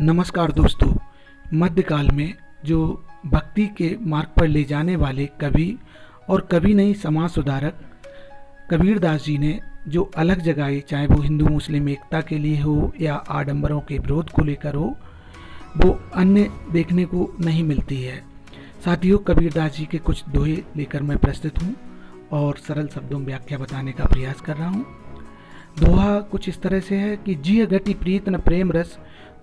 नमस्कार दोस्तों। मध्यकाल में जो भक्ति के मार्ग पर ले जाने वाले कवि और कवि नहीं समाज सुधारक कबीरदास जी ने जो अलग जगाई, चाहे वो हिंदू मुस्लिम एकता के लिए हो या आडंबरों के विरोध को लेकर हो, वो अन्य देखने को नहीं मिलती है। साथियों, कबीरदास जी के कुछ दोहे लेकर मैं प्रस्तुत हूँ और सरल शब्दों में व्याख्या बताने का प्रयास कर रहा हूँ। दोहा कुछ इस तरह से है कि जिय घटी प्रीत न प्रेम रस,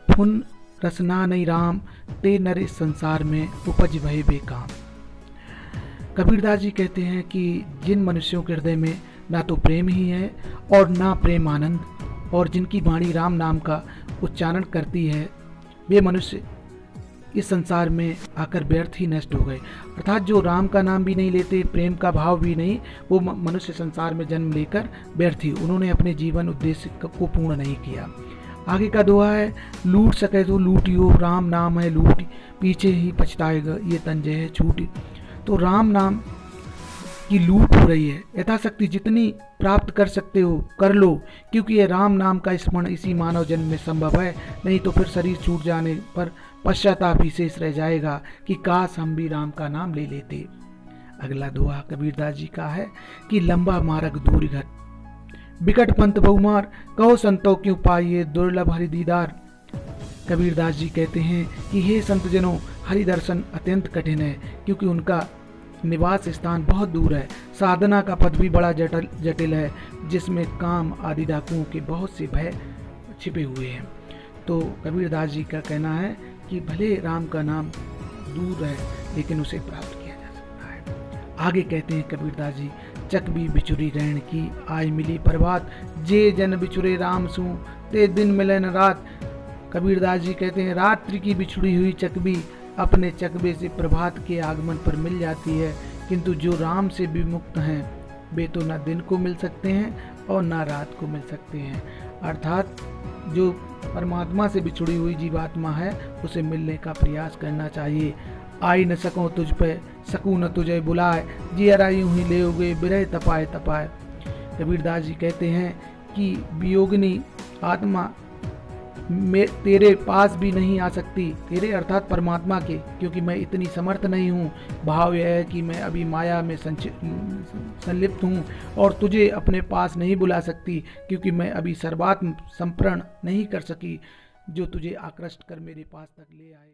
फुन रसना नहीं राम, ते नर इस संसार में उपज भय बेकाम। कबीरदास जी कहते हैं कि जिन मनुष्यों के हृदय में ना तो प्रेम ही है और ना प्रेम आनंद, और जिनकी वाणी राम नाम का उच्चारण करती है, वे मनुष्य इस संसार में आकर व्यर्थ ही नष्ट हो गए। अर्थात जो राम का नाम भी नहीं लेते, प्रेम का भाव भी नहीं, वो मनुष्य संसार में जन्म लेकर व्यर्थ ही, उन्होंने अपने जीवन उद्देश्य को पूर्ण नहीं किया। आगे का दोहा है, लूट सके तो लूटियो, राम नाम है लूट, पीछे ही पछताएगा ये तंजे है छूटी। तो राम नाम की लूट हो रही है, यथाशक्ति जितनी प्राप्त कर सकते हो कर लो, क्योंकि ये राम नाम का स्मरण इसी मानव जन्म में संभव है, नहीं तो फिर शरीर छूट जाने पर पश्चाताप ही शेष रह जाएगा कि काश हम भी राम का नाम ले लेते। अगला दोहा कबीरदास जी का है कि लंबा मार्ग दूर घट, बिकट पंथ बहुमार, कहो संतो क्यों पाइए दुर्लभ हरि दीदार। कबीरदास जी कहते हैं कि हे संत जनों, हरि दर्शन अत्यंत कठिन है, क्योंकि उनका निवास स्थान बहुत दूर है। साधना का पद भी बड़ा जटिल है, जिसमें काम आदि डाकुओं के बहुत से भय छिपे हुए हैं। तो कबीरदास जी का कहना है कि भले राम का नाम दूर है, लेकिन उसे प्राप्त किया जा सकता है। आगे कहते हैं कबीरदास जी, चकबी बिछुरी रहन की, आय मिली प्रभात, जे जन बिछुरे राम सू, ते दिन मिले न रात। कबीरदास जी कहते हैं रात्रि की बिछुड़ी हुई चकबी अपने चकबे से प्रभात के आगमन पर मिल जाती है, किंतु जो राम से विमुक्त हैं वे तो न दिन को मिल सकते हैं और न रात को मिल सकते हैं। अर्थात जो परमात्मा से बिछुड़ी हुई जीवात्मा है, उसे मिलने का प्रयास करना चाहिए। आई न सकूं तुझ पे, सकूं न तुझे बुलाए, जियरा यूं ही ले बिरह तपाए तपाए। कबीरदास जी कहते हैं कि वियोगिनी आत्मा में तेरे पास भी नहीं आ सकती, तेरे अर्थात परमात्मा के, क्योंकि मैं इतनी समर्थ नहीं हूँ। भाव यह है कि मैं अभी माया में संलिप्त हूँ और तुझे अपने पास नहीं बुला सकती, क्योंकि मैं अभी सर्वात्म संप्रण नहीं कर सकी जो तुझे आकृष्ट कर मेरे पास तक ले आए।